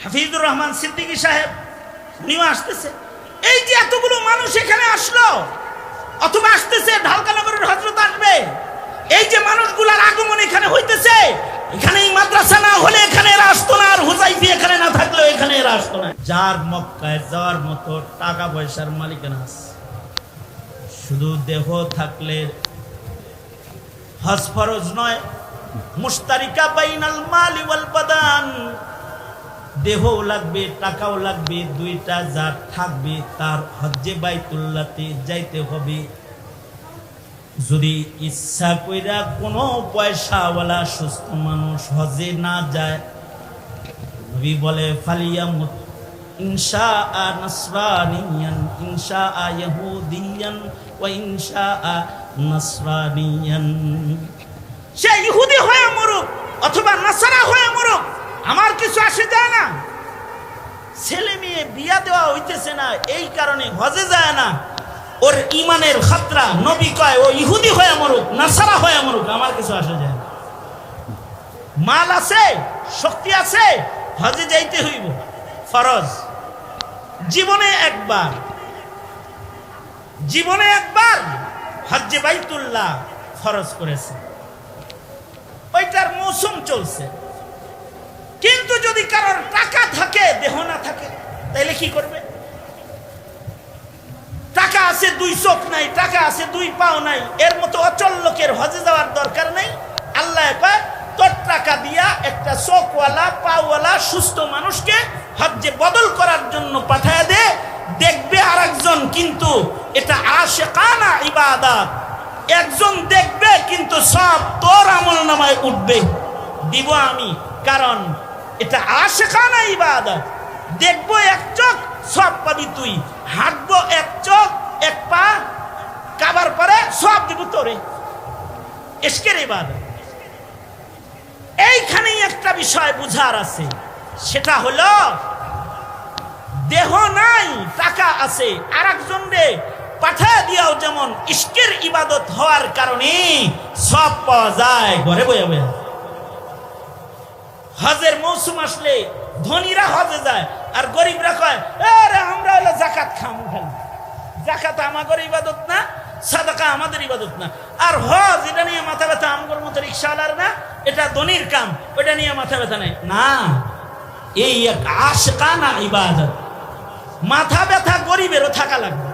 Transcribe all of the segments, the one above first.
হাফিজুর রহমান সিদ্দিকী সাহেব উনিও আসতেছে। এই যে এতগুলো মানুষ এখানে আসলো, অথবা আসতেছে, ঢালকানগরের হযরত আসবে, এই যে মানুষগুলার আগমন এখানে হইতেছে, এখানে এই মাদ্রাসা না হলে এখানে এরা আসতো না, আর হুজাইফি এখানে না থাকলেও এখানে এরা আসতো না। যার মক্কায় যাওয়ার মতো টাকা পয়সার মালিকানা আছে, শুধু দেহ থাকলে হজ ফরজ নয়। মুশতারিকা বাইনাল মালি ওয়াল বাদান, দেহও লাগবে টাকাও লাগবে, দুইটা যার থাকবে তার হজ্জে বাইতুল্লাহতে যাইতে হবে। যদি ইচ্ছা কইরা কোনো পয়সাওয়ালা সুস্থ মানুষ হজে না যায়, নবী বলে ফালিয়ামুত ইনশাআ নাসরানিয়ান ইনশাআ ইহুদিয়ান ওয়া ইনশাআ নাসরানিয়ান, সে ইহুদি হয়ে মরুক অথবা নাসারা হয়ে মরুক, আমার কিছু আসে যায় না। ছেলে মেয়ে বিয়া দেওয়া হইতেছে না, এই কারণে হজে যায় না, ওর ইমানের খাতরা। নবী কয় ও ইহুদি হয়ে মরুক নাসারা হয়ে মরুক, আমার কিছু আসে যায় না। মাল আছে, শক্তি আছে, হজে যাইতে হইব, ফরজ। জীবনে একবার হজ্জে বাইতুল্লাহ ফরজ করেছে, ওইটার মৌসুম চলছে। কিন্তু যদি কারোর টাকা থাকে দেহ না থাকে, তাইলে কি করবে? টাকা আছে দুই চোখ নাই, টাকা আছে দুই পাও নাই, এর মতো অচল লোকের হজে যাওয়ার দরকার নেই। আল্লাহ কয় তোর টাকা দিয়া একটা চোখওয়ালা পাওয়ালা সুস্থ মানুষকে হজ্জে বদল করার জন্য পাঠায় দে, দেখবে আরেকজন, কিন্তু এটা আশিকানা ইবাদত। একজন দেখবে কিন্তু সব তোর আমলনামায় উঠবে, দিব আমি, কারণ এটা আশিকানা ইবাদত। দেখবো এক চোখ, সব পাবি তুই। হাঁটবো এক চোখ এক পা, কাবার পরে সব দিব তোরে, ইশকের ইবাদত। এইখানেই একটা বিষয় বুঝার আছে, সেটা হলো দেহ নাই টাকা আছে, আর একজন রে পাঠায় দিয়াও যেমন ইশকের ইবাদত হওয়ার কারণে সব পাওয়া যায় ঘরে বয়ে বয়ে। হজের মৌসুম আসলে ধনীরা হজে যায়, আর গরিবরা কয় আরে আমরা হলো যাকাত খামু, খালি যাকাত আমাদের ইবাদত না, সাদাকা আমাদের ইবাদত না। আর হজ এটা নিয়ে মাথা ব্যথা, আমগর মতো রিক্সাওয়ালার না, এটা ধনীর কাম, ওটা নিয়ে মাথা ব্যথা নাই। না, এই এক আশিকানা ইবাদত। মাথা ব্যথা গরিবেরও থাকা লাগবে।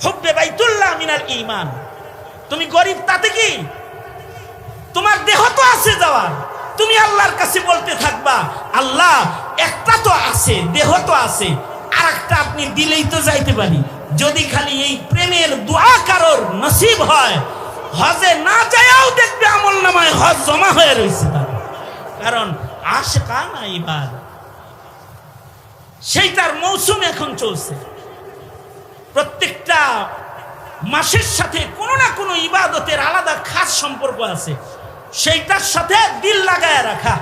হুব্বে বাইতুল্লাহ মিনাল ঈমান। তুমি গরিব তাতে কি, তোমার দেহ তো আছে যাওয়ার, তুমি আল্লাহর কাছে বলতে থাকবা আল্লাহ একটা তো আছে, দেহ তো আছে, আর একটা আপনি দিলেই তো যাইতে পারি। যদি খালি এই প্রেমের দোয়া কারোর নসিব হয়, হজে না যায়ও দেখবে আমলনামায় হজ জমা হয়ে রয়েছে তার, কারণ আশিকানা ইবাদত। সেইটার মৌসুম এখন চলছে। প্রত্যেকটা মাসের সাথে কোনো না কোনো ইবাদতের আলাদা খাস সম্পর্ক আছে, সেইটার সাথে দিল লাগায় রাখা।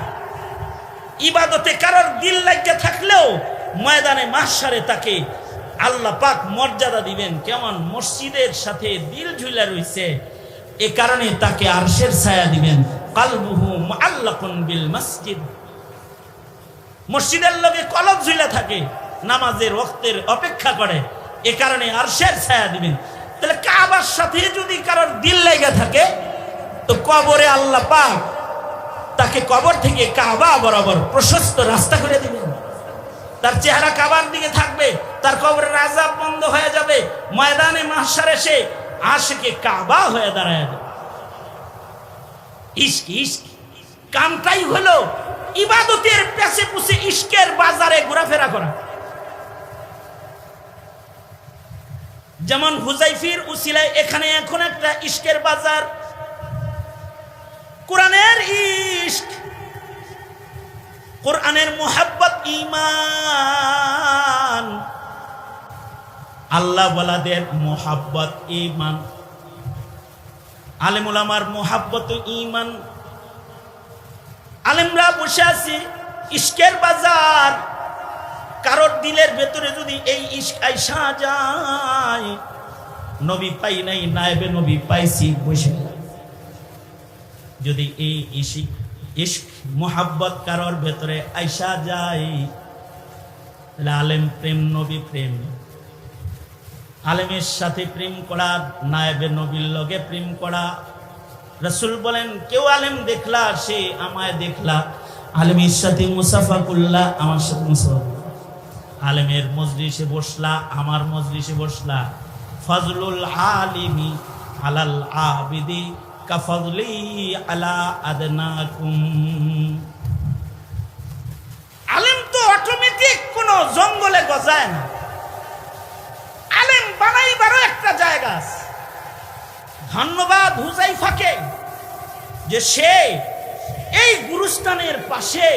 ইবাদতে কারোর দিল লাগিয়ে থাকলেও ময়দানে মাহশারে তাকে আল্লাহ পাক মর্যাদা দিবেন। কেমন? মসজিদের সাথে দিল ঝুলা রইছে, এ কারণে তাকে আরশের ছায়া দিবেন। কালবুহু মুআল্লাকুন বিল মসজিদ। মসজিদের লগে কলব ঝুলা থাকে, নামাজের ওয়াক্তের অপেক্ষা করে, এ কারণে আরশের ছায়া দিবেন। তাহলে কাবার সাথে যদি কারোর দিল লাগা থাকে, তো কবরে আল্লাহ পাক তাকে কবর থেকে কাবা বরাবর প্রশস্ত রাস্তা করে দিবেন। তার চেহারা কাবার দিকে থাকবে, তার কবরের আযাব বন্ধ হয়ে যাবে, ময়দানে মাহশারে সে আশিকে কাবা হয়ে দাঁড়ায় যাবে। ইশক ইশক কামটাই হলো ইবাদতের পেছে পুছে ইশকের বাজারে ঘোরাফেরা করা। যেমন হুজাইফির উসিলায় এখানে এখন একটা ইশকের বাজার, কোরআনের ইশক, কোরআনের মুহাব্বত, ঈমান, আল্লাহ ওয়ালাদের মুহাব্বত, ঈমান, আলেম উলামার মুহাব্বত, ঈমান। আলেমরা বসে আছি ইশকের বাজার, কারোর দিলের ভেতরে যদি এই ইশক আইসা যায়, নবী পাই নাই, নায়েবে নবী পাইছি বসে, যদি এই ইশক ইশক মোহাব্বত কারোর ভেতরে আইসা যায়, তাহলে আলেম প্রেম, নবী প্রেম। আলেমের সাথে প্রেম করা, নায়েবে নবীর লগে প্রেম করা। রাসূল বলেন, কেউ আলেম দেখলা সে আমায় দেখলা, আলেমের সাথে মুসাফা করলা আমার সাথে মুসাফা, আলেমের মজলিসে বসলা আমার মজলিসে বসলা। ফজলুল আলিমি আলাল আবিদি কাফজলি আলা আদনাকুম। আলেম তো অটোমেটিক কোন জঙ্গলে গজায় না, আলেম বানাইবারও একটা জায়গা আছে। ধন্যবাদ হুযায়ফাকে যে সে এই গুরুস্থানের পাশে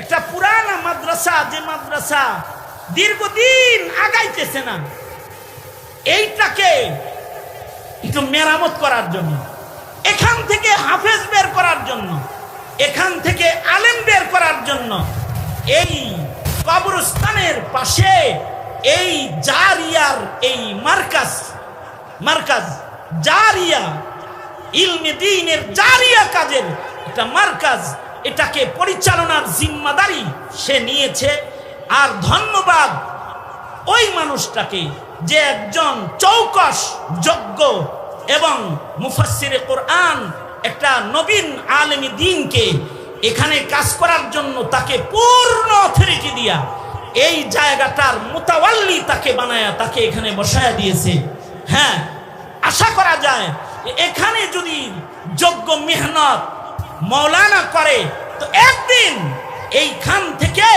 একটা পুরানা মাদ্রাসা, যে মাদ্রাসা দীর্ঘদিন আগাইতেছে না, এইটাকে একটু মেরামত করার জন্য, এখান থেকে হাফেজ বের করার জন্য, এখান থেকে আলেম বের করার জন্য এই কবরস্থানের পাশে এই জারিয়ার এই মার্কাজ জারিয়া, ইলমে দ্বীনের জারিয়া কাজের একটা মার্কাজ, এটাকে পরিচালনার জিম্মাদারি সে নিয়েছে। আর ধন্যবাদ ওই মানুষটাকে যে একজন চৌকস যোগ্য এবং মুফাসসিরে কোরআন, একটা নবীন আলেমী দ্বীনকে এখানে কাজ করার জন্য তাকে পূর্ণ অথরিটি দিয়া এই জায়গাটার মুতাওয়াল্লি তাকে বানায়া তাকে এখানে বসায়া দিয়েছে। হ্যাঁ, আশা করা যায় এখানে যদি যোগ্য মেহনত মাওলানা করে তো একদিন এইখান থেকে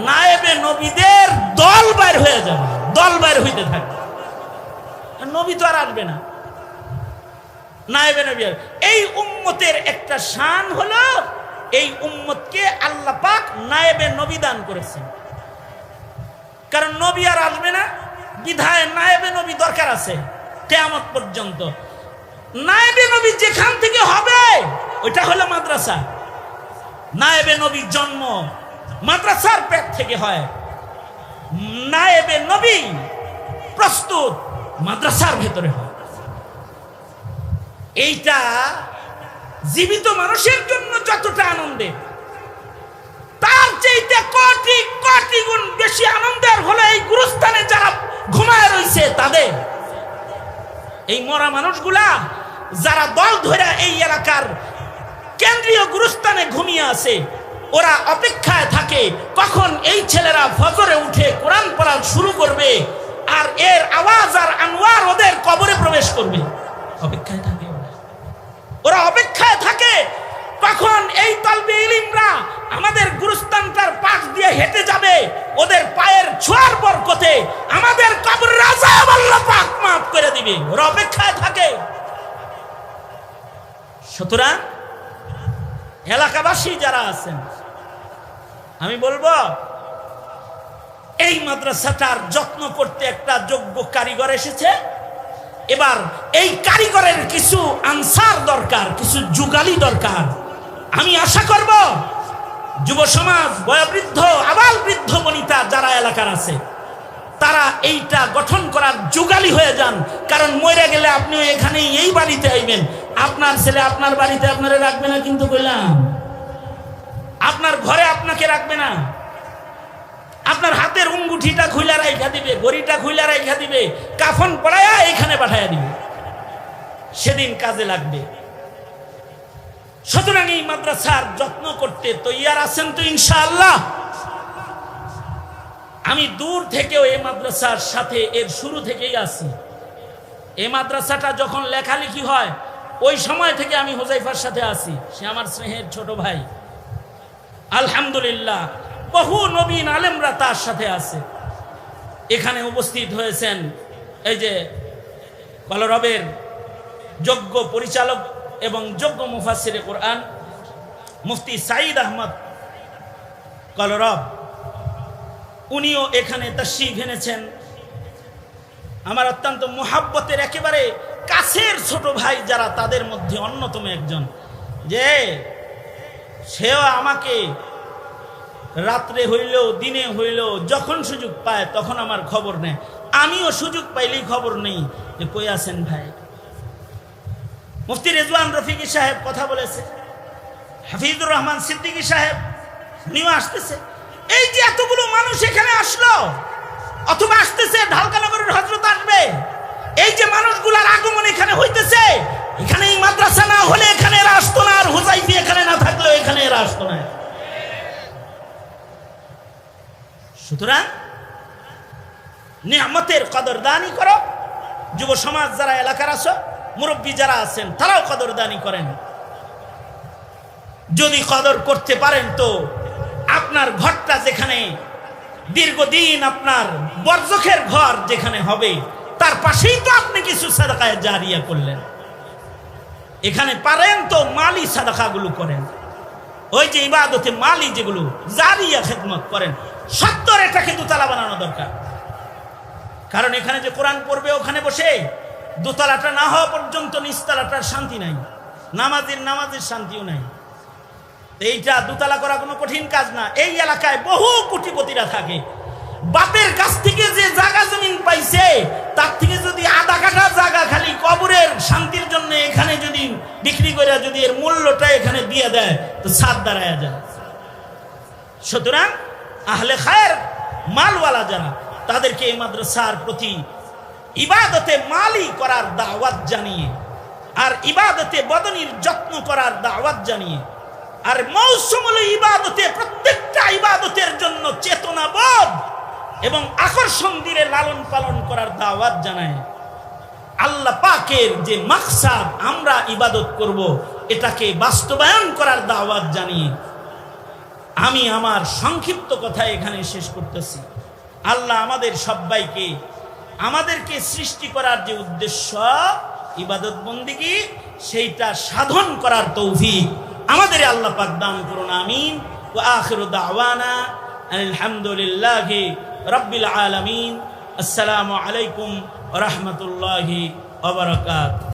নায়েবে নবীদের দল বাইর হয়ে যাবে, দল বাইর হইতে থাকবে। নবী তো আর আসবে না, নায়েবে নবী। এই উম্মতের একটা শান হলো এই উম্মতকে আল্লাহ পাক নায়েবে নবী দান করেছেন। কারণ নবী আর আসবে না, বিধায় নায়েবে নবী দরকার আছে কিয়ামত পর্যন্ত। নায়েবে নবী যেখান থেকে হবে ওইটা হলো মাদ্রাসা। নায়েবে নবী জন্ম মাদ্রাসার পেট থেকে হয়, নায়েবে নবী প্রস্তুত মাদ্রাসার ভেতরে হয়। এইটা জীবিত মানুষের জন্য যতটা আনন্দের, তার চাইতে কোটি কোটি গুণ বেশি আনন্দের হলো এই গুরুস্থানে যারা ঘুমায় রয়েছে তাদের। এই মরা মানুষগুলা যারা দল ধরে এই এলাকার কেন্দ্রীয় গুরুস্থানে ঘুমিয়ে আছে, ওরা অপেক্ষায় থাকে কখন এই ছেলেরা ফজরে উঠে কোরআন পড়া শুরু করবে আর এর আওয়াজ আর আনোয়ার ওদের কবরে প্রবেশ করবে। অপেক্ষায় থাকে ওরা অপেক্ষায় থাকে কখন এই তালবে ইলমরা আমাদের গুরুস্থানটার পাশ দিয়ে হেঁটে যাবে, ওদের পায়ের ছোঁয়ার বরকতে আমাদের কবর রাজা আল্লাহ পাক মাফ করে দিবে। ওরা অপেক্ষায় থাকে। সুতরাং এলাকাবাসী যারা আছেন, আমি বলবো এই মাদ্রাসাটার যত্ন করতে একটা যোগ্য কারিগর এসেছে। এবার এই কারিগরের কিছু আনসার দরকার, কিছু যুগালি দরকার। আমি আশা করব যুব সমাজ, বয়োবৃদ্ধ, আবাল বৃদ্ধ বনিতা যারা এলাকার আছে তারা এইটা গঠন করার যুগালি হয়ে যান। কারণ মরে গেলে আপনিও এখানে এই বাড়িতে আইবেন, আপনার ছেলে আপনার বাড়িতে আপনারা রাখবে না, কিন্তু বললাম আপনার ঘরে আপনাকে রাখবে না, আপনার হাতের উঙ্গুঠিটা খুইলা রাইখা দিবে, ঘড়িটা খুইলা রাইখা দিবে, কাফন পড়ায়া এখানে পাঠাইয়া দিবে, সেদিন কাজে লাগবে। সুতরাং এই মাদ্রাসার যত্ন করতে তৈয়ার আছেন তো ইনশাআল্লাহ? আমি দূর থেকেও এই মাদ্রাসার সাথে এর শুরু থেকেই আছি। এই মাদ্রাসাটা যখন লেখালেখি হয় ওই সময় থেকে আমি হুযায়ফার সাথে আছি। সে আমার স্নেহের ছোট ভাই। আলহামদুলিল্লাহ বহু নবীন আলেমরা তার সাথে আছে। এখানে উপস্থিত হয়েছেন এই যে কলরবের যোগ্য পরিচালক এবং যোগ্য মুফাসসিরে কোরআন মুফতি সাঈদ আহমদ কলরব, উনিও এখানে তাশরীফ এনেছেন। আমার অত্যন্ত মুহাব্বতের একেবারে কাছের ছোট ভাই যারা, তাদের মধ্যে অন্যতম একজন, যে সেও আমাকে রাত্রে হইলেও দিনে হইলেও যখন সুযোগ পায় তখন আমার খবর নেয়। আমিও সুযোগ পাইলেই খবর নেই যে কই আছেন ভাই। মুফতি রেজওয়ান রফিকি সাহেব কথা বলেছে, হাফিজুর রহমান সিদ্দিকী সাহেব উনিও আসতেছে। এই যে এতগুলো মানুষ এখানে আসলো, অথবা আসতেছে, ঢালকানগরের হযরত আসবে, এই যে মানুষগুলার আগমন এখানে হইতেছে, এখানে এই মাদ্রাসা না হলে এখানে এরা আসতো না, আর হুজাইফি এখানে না থাকলেও এখানে এরা আসতো না। সুতরাং নিয়ামতের কদরদানি করো। যুব সমাজ যারা এলাকার আছো, মুরব্বী যারা আছেন, তারাও কদরদানি করেন। যদি কদর করতে পারেন তো আপনার ঘরটা যেখানে দীর্ঘদিন আপনার বরজখের ঘর যেখানে হবে, তার পাশেই তো আপনি কিছু সাদাকায়ে জারিয়া করলেন। এখানে পারেন তো মালি সাদাকাগুলো করেন, ওই যে ইবাদতে মালি যেগুলো জারিয়া খেদমত করেন। সত্তর এটাকে দোতলা বানানো দরকার। কারণ এখানে যে কোরআন পড়বে ওখানে বসে দোতলাটা না হওয়া পর্যন্ত নিচতলাটার শান্তি নাই, নামাজের শান্তিও নাই। এইটা দোতলা করা কোনো কঠিন কাজ না। এই এলাকায় বহু কোটিপতিরা থাকে, বাপের কাছ থেকে যে জায়গা জমিন পাইছে তার থেকে যদি আধা কাঠা জায়গা খালি কবরের শান্তির জন্য এখানে যদি বিক্রি করে যদি এর মূল্যটা এখানে দিয়ে দেয় তো ছাদ দাঁড়ায় যায়। সুতরাং আহলে খায়ের মালওয়ালা যারা, তাদেরকে এই মাদ্রাসার প্রতি ইবাদতে মালি করার দাওয়াত জানিয়ে, আর ইবাদতে বদনির যত্ন করার দাওয়াত জানিয়ে, আর মৌসুমুল ইবাদতে প্রত্যেকটা ইবাদতের জন্য চেতনাবোধ এবং আকর্ষণ দিয়ে লালন পালন করার দাওয়াত জানায়। আল্লাহ পাকের যে মাকসাদ আমরা ইবাদত করব, এটাকে বাস্তবায়ন করার দাওয়াত জানিয়ে আমি আমার সংক্ষিপ্ত কথা এখানে শেষ করতেছি। আল্লাহ আমাদের সবাইকে, আমাদেরকে সৃষ্টি করার যে উদ্দেশ্য ইবাদত বন্দেগী, সেইটা সাধন করার তৌফিক আমাদের আল্লাহ পাক দান করুন। আমিন। ওয়া আখিরু দাওয়ানা আলহামদুলিল্লাহি রাব্বিল আলামিন। আসসালামু আলাইকুম ওয়া রাহমাতুল্লাহি ওয়া বারাকাতুহু।